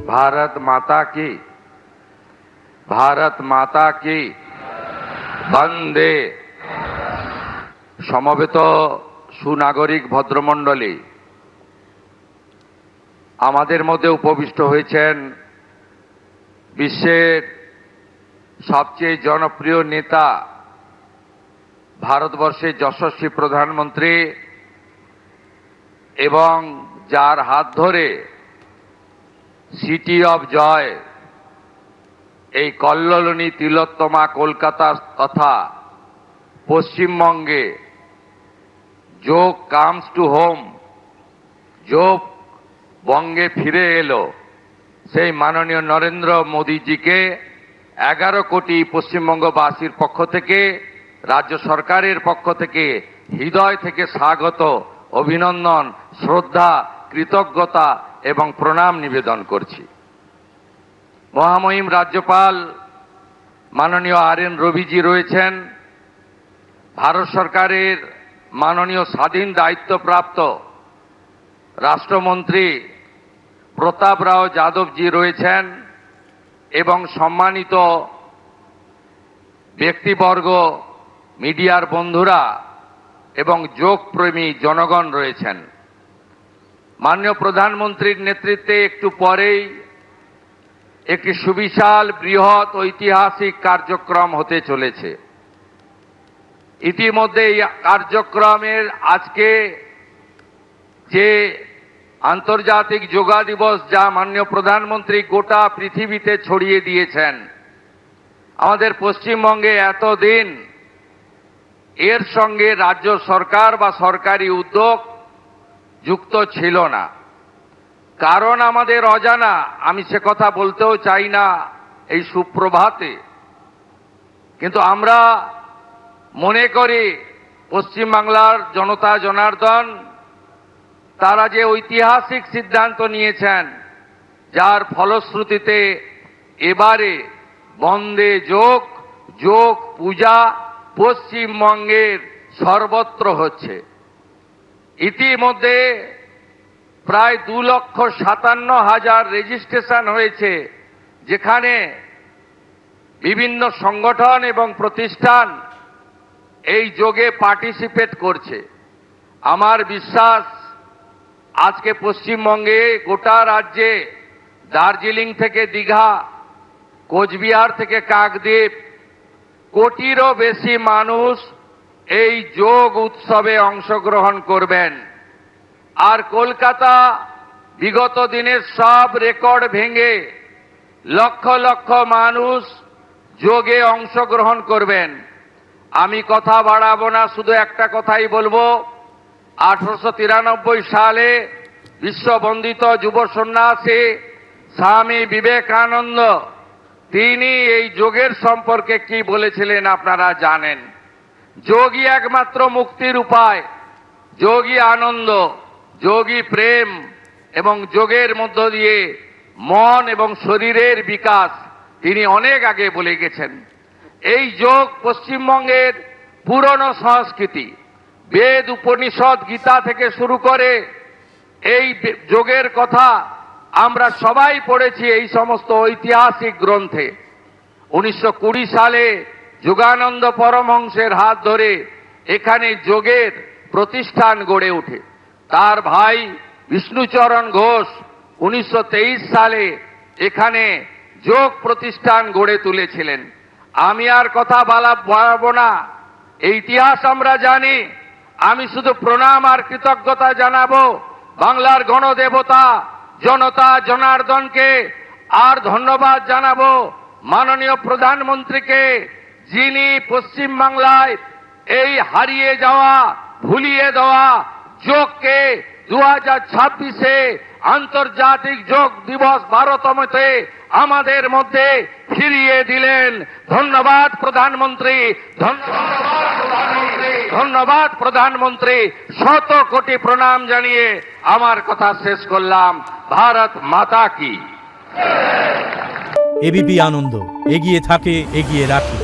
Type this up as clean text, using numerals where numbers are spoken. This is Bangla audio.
भारत माता की, भारत माता की वंदे। সমবেত সুনাগরিক ভদ্রমণ্ডলী, আমাদের মধ্যে উপবিষ্ট হয়েছেন বিশ্বের সবচেয়ে জনপ্রিয় নেতা, ভারতবর্ষের যশস্বী প্রধানমন্ত্রী এবং যার হাত ধরে সিটি অফ জয়, এই কল্লোলিনী তিলোত্তমা কলকাতা তথা পশ্চিমবঙ্গে যোগ কামস টু হোম, যোগ বঙ্গে ফিরে এলো, সেই মাননীয় নরেন্দ্র মোদীজিকে 11 কোটি পশ্চিমবঙ্গবাসীর পক্ষ থেকে, রাজ্য সরকারের পক্ষ থেকে হৃদয় থেকে স্বাগত, অভিনন্দন, শ্রদ্ধা, কৃতজ্ঞতা এবং প্রণাম নিবেদন করছি। মহামহিম রাজ্যপাল মাননীয় RN রবিজি রয়েছেন, ভারত সরকারের মাননীয় স্বাধীন দায়িত্বপ্রাপ্ত রাষ্ট্রমন্ত্রী প্রতাপ রাও যাদবজি রয়েছেন এবং সম্মানিত ব্যক্তিবর্গ, মিডিয়ার বন্ধুরা এবং যোগপ্রেমী জনগণ রয়েছেন। মাননীয় প্রধানমন্ত্রীর নেতৃত্বে একটু পরেই একটি সুবিশাল বৃহৎ ঐতিহাসিক কার্যক্রম হতে চলেছে। ইতিমধ্যে এই কার্যক্রমের আজকে যে আন্তর্জাতিক যোগা দিবস, যা মাননীয় প্রধানমন্ত্রী গোটা পৃথিবীতে ছড়িয়ে দিয়েছেন, আমাদের পশ্চিমবঙ্গে এতদিন এর সঙ্গে রাজ্য সরকার বা সরকারি উদ্যোগ যুক্ত ছিল না। কারণ আমাদের অজানা, আমি সে কথা বলতেও চাই না এই সুপ্রভাতে, কিন্তু আমরা মনে করি পশ্চিমবাংলার জনতা জনার্দন তারা যে ঐতিহাসিক সিদ্ধান্ত নিয়েছেন, যার ফলশ্রুতিতে এবারে বন্দে যোগ, যোগ পূজা পশ্চিমবঙ্গের সর্বত্র হচ্ছে। ইতিমধ্যে প্রায় 2,57,000 রেজিস্ট্রেশন হয়েছে, যেখানে বিভিন্ন সংগঠন এবং প্রতিষ্ঠান এই যোগে পার্টিসিপেট করছে। আমার বিশ্বাস আজকে পশ্চিমবঙ্গে গোটা রাজ্যে দার্জিলিং থেকে দীঘা, কোচবিহার থেকে কাকদ্বীপ, কোটিরও বেশি মানুষ এই যোগ উৎসবে অংশগ্রহণ করবেন। আর কলকাতা বিগত দিনের সব রেকর্ড ভেঙে লক্ষ লক্ষ মানুষ যোগে অংশগ্রহণ করবেন। আমি কথা বাড়াবো না, শুধু একটা কথাই বলবো। 1893 সালে বিশ্ববন্দিত যুব সন্ন্যাসী স্বামী বিবেকানন্দ, তিনি এই যোগের সম্পর্কে কি বলেছিলেন আপনারা জানেন। যোগই একমাত্র মুক্তির উপায়, যোগই আনন্দ, যোগই প্রেম এবং যোগের মধ্য দিয়ে মন এবং শরীরের বিকাশ, তিনি অনেক আগে বলে গেছেন। এই যোগ পশ্চিমবঙ্গের পুরনো সংস্কৃতি, বেদ, উপনিষদ, গীতা থেকে শুরু করে এই যোগের কথা আমরা সবাই পড়েছি এই সমস্ত ঐতিহাসিক গ্রন্থে। 1920 সালে যোগানন্দ পরমহংসের হাত ধরে এখানে যোগের প্রতিষ্ঠান গড়ে ওঠে। তার ভাই বিষ্ণুচরণ ঘোষ 1923 সালে এখানে যোগ প্রতিষ্ঠান গড়ে তুলেছিলেন। আমি আর কথা বাড়াবো না, এই ইতিহাস আমরা জানি। আমি শুধু প্রণাম আর কৃতজ্ঞতা জানাবো বাংলার গণদেবতা জনতা জনার্দনকে, আর ধন্যবাদ জানাবো মাননীয় প্রধানমন্ত্রীকে, যিনি পশ্চিমবাংলায় এই হারিয়ে যাওয়া, ভুলিয়ে দেওয়া যোগকে 2026-এ আন্তর্জাতিক যোগ দিবস ভারতমতে আমাদের মধ্যে ফিরিয়ে দিলেন। ধন্যবাদ প্রধানমন্ত্রী, ধন্যবাদ প্রধানমন্ত্রী। শত কোটি প্রণাম জানিয়ে আমার কথা শেষ করলাম। ভারত মাতা কি। এবিপি আনন্দ, এগিয়ে থাকে, এগিয়ে রাখে।